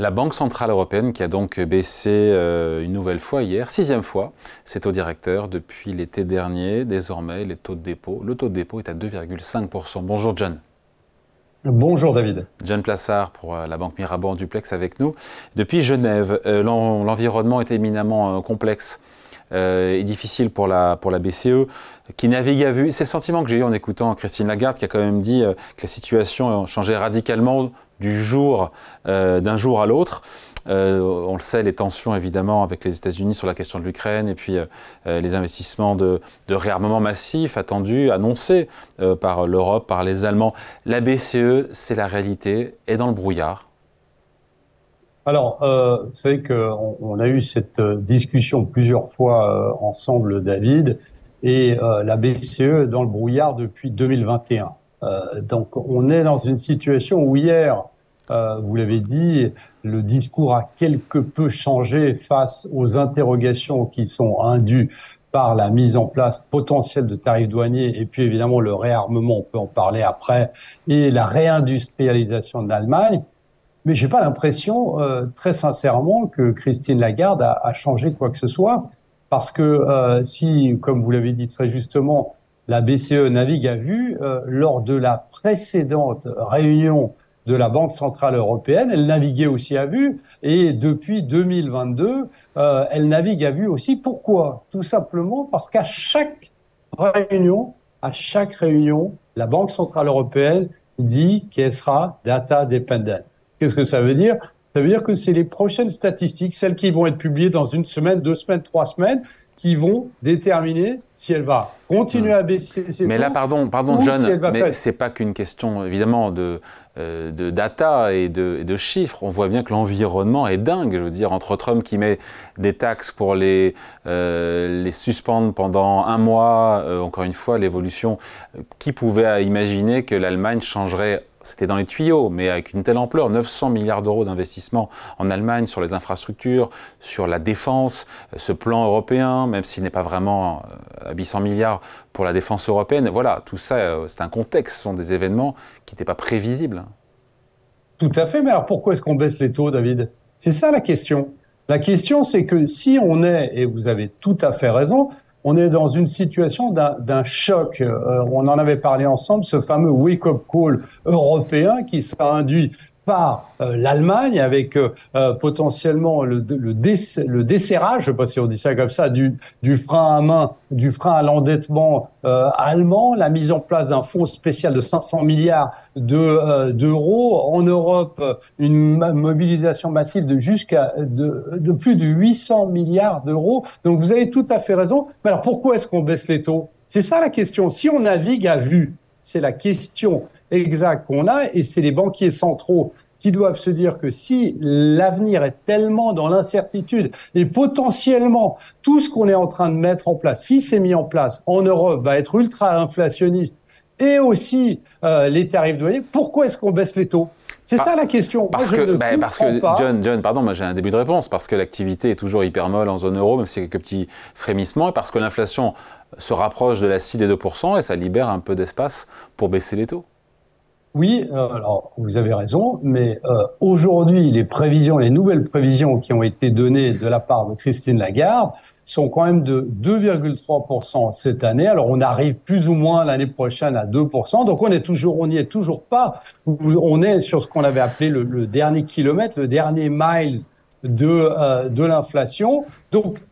La Banque centrale européenne qui a donc baissé une nouvelle fois hier, 6e fois, ses taux directeurs depuis l'été dernier. Désormais, le taux de dépôt est à 2,5%. Bonjour John. Bonjour David. John Plassard pour la Banque Mirabaud en duplex avec nous. Depuis Genève, l'environnement est éminemment complexe et difficile pour la BCE qui navigue à vue. C'est le sentiment que j'ai eu en écoutant Christine Lagarde qui a quand même dit que la situation changeait radicalement d'un jour à l'autre. On le sait, les tensions évidemment avec les États-Unis sur la question de l'Ukraine et puis les investissements de réarmement massif attendus, annoncés par l'Europe, par les Allemands. La BCE, c'est la réalité, est dans le brouillard. Alors, vous savez qu'on a eu cette discussion plusieurs fois ensemble, David, et la BCE est dans le brouillard depuis 2021. Donc, on est dans une situation où hier, vous l'avez dit, le discours a quelque peu changé face aux interrogations qui sont indues par la mise en place potentielle de tarifs douaniers et puis évidemment le réarmement, on peut en parler après, et la réindustrialisation de l'Allemagne. Mais j'ai pas l'impression, très sincèrement, que Christine Lagarde a changé quoi que ce soit, parce que si, comme vous l'avez dit très justement, la BCE navigue à vue, lors de la précédente réunion de la Banque centrale européenne, elle naviguait aussi à vue, et depuis 2022, elle navigue à vue aussi. Pourquoi? Tout simplement parce qu'à chaque réunion, la Banque centrale européenne dit qu'elle sera data dependent. Qu'est-ce que ça veut dire? Ça veut dire que c'est les prochaines statistiques, celles qui vont être publiées dans une semaine, 2 semaines, 3 semaines, qui vont déterminer si elle va continuer à baisser ses taux. Mais là, pardon ou John, si elle va mais c'est pas qu'une question évidemment de data et de chiffres. On voit bien que l'environnement est dingue. Je veux dire, entre Trump qui met des taxes pour les suspendre pendant un mois, encore une fois, l'évolution, qui pouvait imaginer que l'Allemagne changerait? C'était dans les tuyaux, mais avec une telle ampleur, 900 milliards d'euros d'investissement en Allemagne sur les infrastructures, sur la défense, ce plan européen, même s'il n'est pas vraiment à 800 milliards pour la défense européenne. Voilà, tout ça, c'est un contexte, ce sont des événements qui n'étaient pas prévisibles. Tout à fait, mais alors pourquoi est-ce qu'on baisse les taux, David? C'est ça la question. La question, c'est que si on est, et vous avez tout à fait raison, on est dans une situation d'un choc. On en avait parlé ensemble, ce fameux wake-up call européen qui sera induit par l'Allemagne avec potentiellement le desserrage, je ne sais pas si on dit ça comme ça, du frein à main, du frein à l'endettement allemand, la mise en place d'un fonds spécial de 500 milliards d'euros. En Europe, une mobilisation massive de plus de 800 milliards d'euros. Donc vous avez tout à fait raison. Mais alors pourquoi est-ce qu'on baisse les taux? C'est ça la question. Si on navigue à vue, c'est la question exacte qu'on a, et c'est les banquiers centraux qui doivent se dire que si l'avenir est tellement dans l'incertitude et potentiellement tout ce qu'on est en train de mettre en place, si c'est mis en place en Europe, va être ultra inflationniste et aussi les tarifs douaniers, pourquoi est-ce qu'on baisse les taux? C'est ça la question. Parce que John, pardon, moi j'ai un début de réponse. Parce que l'activité est toujours hyper molle en zone euro, même s'il y a quelques petits frémissements, et parce que l'inflation se rapproche de la cible des 2%, et ça libère un peu d'espace pour baisser les taux. Oui, alors vous avez raison, mais aujourd'hui, les nouvelles prévisions qui ont été données de la part de Christine Lagarde sont quand même de 2,3% cette année. Alors on arrive plus ou moins l'année prochaine à 2%, donc on n'y est toujours pas. On est sur ce qu'on avait appelé le dernier kilomètre, le dernier mile de l'inflation. Donc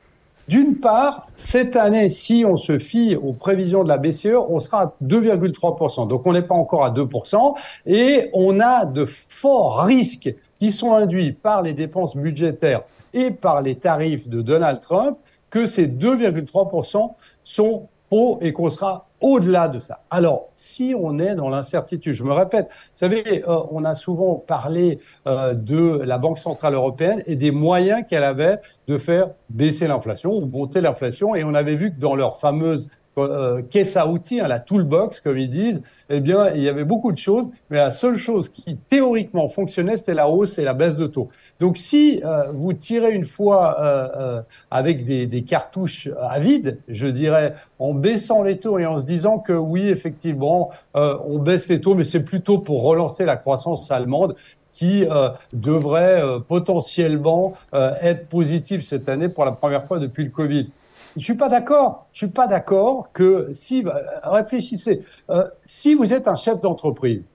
d'une part, cette année, si on se fie aux prévisions de la BCE, on sera à 2,3%. Donc, on n'est pas encore à 2%. Et on a de forts risques qui sont induits par les dépenses budgétaires et par les tarifs de Donald Trump que ces 2,3% sont faux et qu'on sera au-delà de ça. Alors, si on est dans l'incertitude, je me répète, vous savez, on a souvent parlé de la Banque centrale européenne et des moyens qu'elle avait de faire baisser l'inflation ou monter l'inflation. Et on avait vu que dans leur fameuse caisse à outils, la toolbox, comme ils disent, eh bien, il y avait beaucoup de choses, mais la seule chose qui théoriquement fonctionnait, c'était la hausse et la baisse de taux. Donc, si vous tirez une fois avec des cartouches à vide, je dirais, en baissant les taux et en se disant que oui, effectivement, on baisse les taux, mais c'est plutôt pour relancer la croissance allemande, qui devrait potentiellement être positif cette année pour la première fois depuis le Covid. Je suis pas d'accord. Je suis pas d'accord que si, réfléchissez, si vous êtes un chef d'entreprise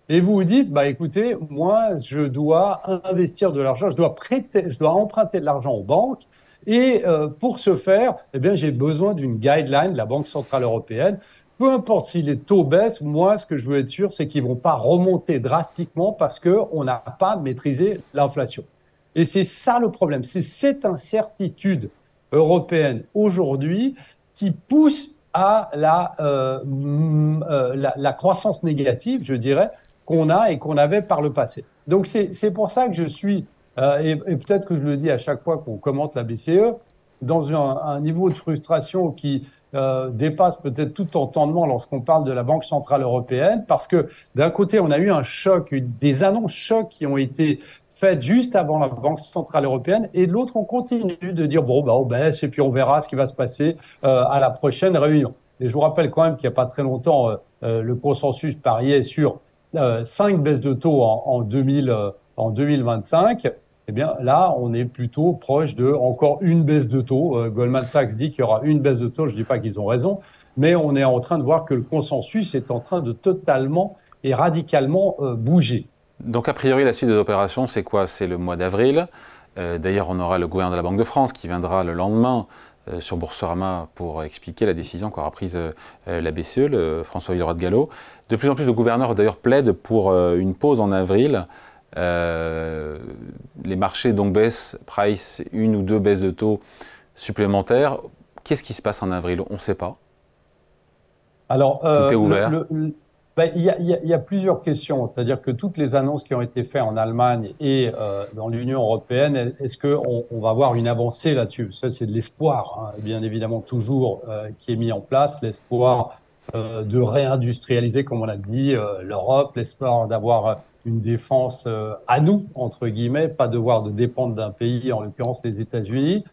et vous vous dites, bah écoutez, moi je dois investir de l'argent, je dois prêter, je dois emprunter de l'argent aux banques, et pour ce faire, eh bien j'ai besoin d'une guideline de la Banque centrale européenne. Peu importe si les taux baissent, moi ce que je veux être sûr, c'est qu'ils vont pas remonter drastiquement parce que on n'a pas maîtrisé l'inflation. Et c'est ça le problème, c'est cette incertitude européenne aujourd'hui qui pousse à la croissance négative, je dirais, qu'on a et qu'on avait par le passé. Donc c'est pour ça que je suis, et peut-être que je le dis à chaque fois qu'on commente la BCE, dans un niveau de frustration qui dépasse peut-être tout entendement lorsqu'on parle de la Banque centrale européenne, parce que d'un côté, on a eu un choc, des annonces chocs qui ont été faites juste avant la Banque centrale européenne, et de l'autre, on continue de dire, bon, bah, on baisse, et puis on verra ce qui va se passer à la prochaine réunion. Et je vous rappelle quand même qu'il n'y a pas très longtemps, le consensus pariait sur 5 baisses de taux en 2025, eh bien là, on est plutôt proche de encore une baisse de taux. Goldman Sachs dit qu'il y aura une baisse de taux, je ne dis pas qu'ils ont raison, mais on est en train de voir que le consensus est en train de totalement et radicalement bouger. Donc a priori, la suite des opérations, c'est quoi? C'est le mois d'avril. D'ailleurs, on aura le gouverneur de la Banque de France qui viendra le lendemain sur Boursorama pour expliquer la décision qu'aura prise la BCE, François Villeroy de Galhau. De plus en plus de gouverneurs d'ailleurs plaident pour une pause en avril. Les marchés donc baissent, price une ou deux baisses de taux supplémentaires. Qu'est-ce qui se passe en avril? On ne sait pas. Alors, tout est ouvert. Il y a plusieurs questions. C'est-à-dire que toutes les annonces qui ont été faites en Allemagne et dans l'Union européenne, est-ce qu'on va avoir une avancée là-dessus? Ça, c'est de l'espoir, hein, bien évidemment, toujours qui est mis en place. L'espoir de réindustrialiser, comme on a dit, l'Europe, l'espoir d'avoir une défense à nous, entre guillemets, pas devoir de dépendre d'un pays, en l'occurrence les États-Unis.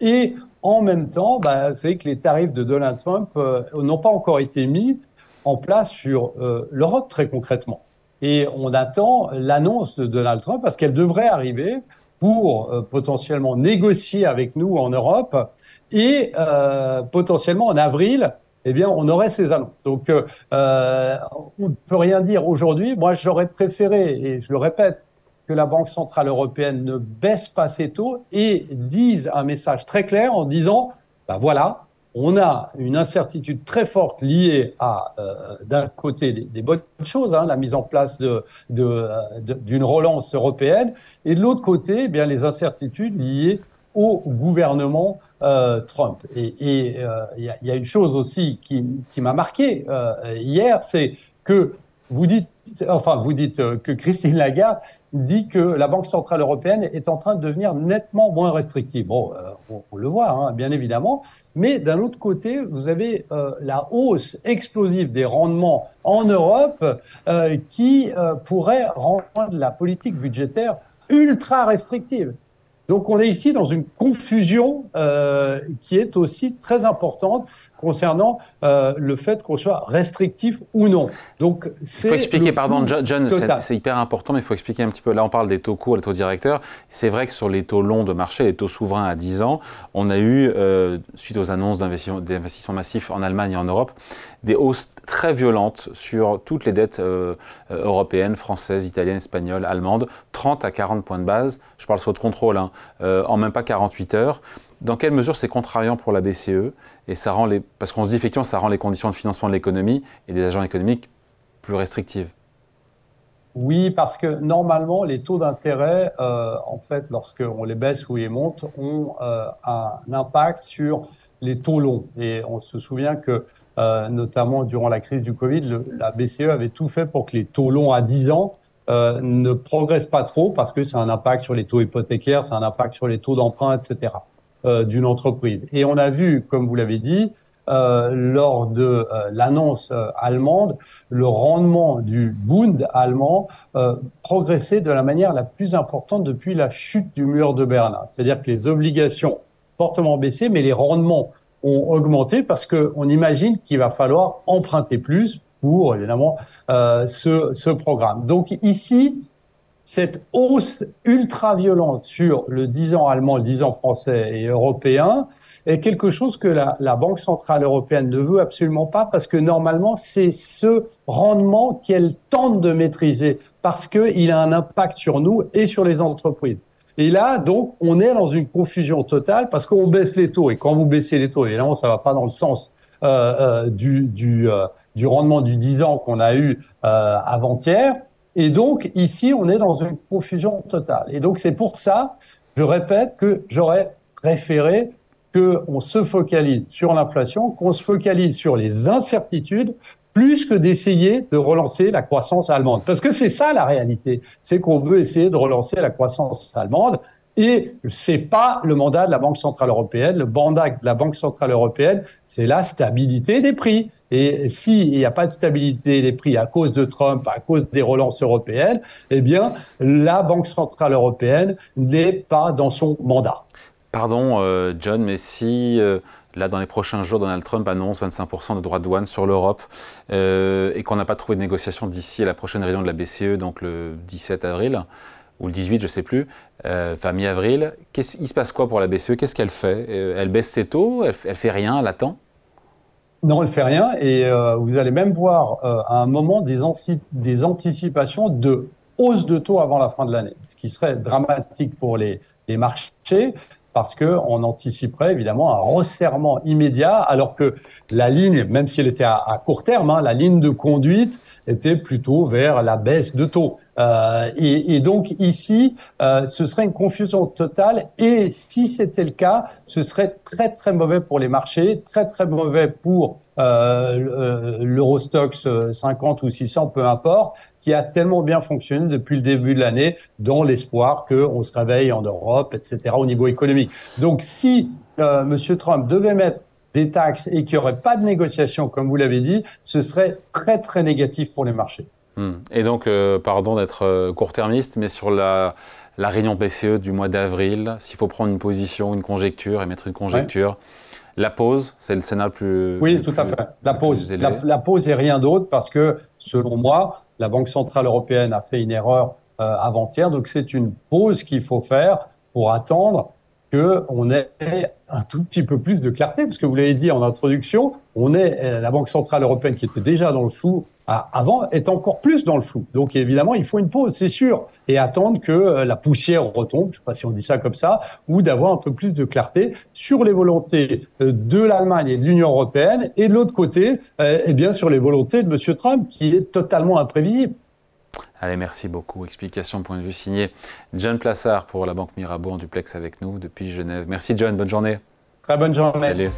Et en même temps, vous savez que les tarifs de Donald Trump n'ont pas encore été mis en place sur l'Europe très concrètement. Et on attend l'annonce de Donald Trump parce qu'elle devrait arriver pour potentiellement négocier avec nous en Europe et potentiellement en avril, eh bien, on aurait ces annonces. Donc, on ne peut rien dire aujourd'hui. Moi, j'aurais préféré, et je le répète, que la Banque centrale européenne ne baisse pas ses taux et dise un message très clair en disant, ben voilà, on a une incertitude très forte liée à, d'un côté, des bonnes choses, hein, la mise en place d'une relance européenne, et de l'autre côté, eh bien, les incertitudes liées au gouvernement Trump. Et y a une chose aussi qui m'a marqué hier, c'est que vous dites que Christine Lagarde dit que la Banque centrale européenne est en train de devenir nettement moins restrictive. Bon, on le voit, hein, bien évidemment. Mais d'un autre côté, vous avez la hausse explosive des rendements en Europe qui pourrait rendre la politique budgétaire ultra restrictive. Donc on est ici dans une confusion qui est aussi très importante concernant le fait qu'on soit restrictif ou non. Donc, il faut expliquer, pardon John, c'est hyper important, mais il faut expliquer un petit peu. Là, on parle des taux courts, les taux directeurs. C'est vrai que sur les taux longs de marché, les taux souverains à 10 ans, on a eu, suite aux annonces d'investissements massifs en Allemagne et en Europe, des hausses très violentes sur toutes les dettes européennes, françaises, italiennes, espagnoles, allemandes, 30 à 40 points de base. Je parle sous votre contrôle, hein, en même pas 48 heures. Dans quelle mesure c'est contrariant pour la BCE et ça rend parce qu'on se dit effectivement ça rend les conditions de financement de l'économie et des agents économiques plus restrictives? Oui, parce que normalement les taux d'intérêt, en fait, lorsqu'on les baisse ou les monte, ont un impact sur les taux longs. Et on se souvient que notamment durant la crise du Covid, la BCE avait tout fait pour que les taux longs à 10 ans ne progressent pas trop parce que c'est un impact sur les taux hypothécaires, c'est un impact sur les taux d'emprunt, etc. D'une entreprise. Et on a vu, comme vous l'avez dit, lors de l'annonce allemande, le rendement du Bund allemand progressait de la manière la plus importante depuis la chute du mur de Berlin. C'est-à-dire que les obligations fortement baissé, mais les rendements ont augmenté parce qu'on imagine qu'il va falloir emprunter plus pour, évidemment, ce programme. Donc ici, cette hausse ultra-violente sur le 10 ans allemand, le 10 ans français et européen est quelque chose que la Banque centrale européenne ne veut absolument pas parce que normalement, c'est ce rendement qu'elle tente de maîtriser parce qu'il a un impact sur nous et sur les entreprises. Et là, donc, on est dans une confusion totale parce qu'on baisse les taux. Et quand vous baissez les taux, évidemment, ça ne va pas dans le sens du rendement du 10 ans qu'on a eu avant-hier. Et donc, ici, on est dans une confusion totale. Et donc, c'est pour ça, je répète, que j'aurais préféré qu'on se focalise sur l'inflation, qu'on se focalise sur les incertitudes, plus que d'essayer de relancer la croissance allemande. Parce que c'est ça la réalité, c'est qu'on veut essayer de relancer la croissance allemande. Et c'est pas le mandat de la Banque centrale européenne. Le mandat de la Banque centrale européenne, c'est la stabilité des prix. Et s'il n'y a pas de stabilité des prix à cause de Trump, à cause des relances européennes, eh bien, la Banque centrale européenne n'est pas dans son mandat. Pardon, John, mais si là, dans les prochains jours, Donald Trump annonce 25% de droits de douane sur l'Europe et qu'on n'a pas trouvé de négociation d'ici à la prochaine réunion de la BCE, donc le 17 avril, ou le 18, je ne sais plus, enfin mi-avril, il se passe quoi pour la BCE? Qu'est-ce qu'elle fait? Elle baisse ses taux? Elle fait rien? Elle attend? Non, elle ne fait rien et vous allez même voir à un moment des anticipations de hausse de taux avant la fin de l'année, ce qui serait dramatique pour les marchés parce qu'on anticiperait évidemment un resserrement immédiat alors que la ligne, même si elle était à court terme, hein, la ligne de conduite était plutôt vers la baisse de taux. Et donc ici, ce serait une confusion totale et si c'était le cas, ce serait très très mauvais pour les marchés, très très mauvais pour l'Eurostoxx 50 ou 600, peu importe, qui a tellement bien fonctionné depuis le début de l'année dans l'espoir qu'on se réveille en Europe, etc., au niveau économique. Donc si M. Trump devait mettre des taxes et qu'il n'y aurait pas de négociation, comme vous l'avez dit, ce serait très très négatif pour les marchés. Et donc, pardon d'être court-termiste, mais sur la réunion BCE du mois d'avril, s'il faut prendre une position, une conjecture, émettre une conjecture, ouais. La pause, c'est le scénario plus... Oui, tout à fait. La pause est rien d'autre parce que, selon moi, la Banque centrale européenne a fait une erreur avant-hier. Donc, c'est une pause qu'il faut faire pour attendre qu'on ait un tout petit peu plus de clarté. Parce que vous l'avez dit en introduction, la Banque centrale européenne qui était déjà dans le flou avant est encore plus dans le flou. Donc, évidemment, il faut une pause, c'est sûr, et attendre que la poussière retombe, je ne sais pas si on dit ça comme ça, ou d'avoir un peu plus de clarté sur les volontés de l'Allemagne et de l'Union européenne, et de l'autre côté, eh bien, sur les volontés de M. Trump, qui est totalement imprévisible. Allez, merci beaucoup. Explication, point de vue signé John Plassard pour la Banque Mirabeau en duplex avec nous depuis Genève. Merci John, bonne journée. Très bonne journée. Salut.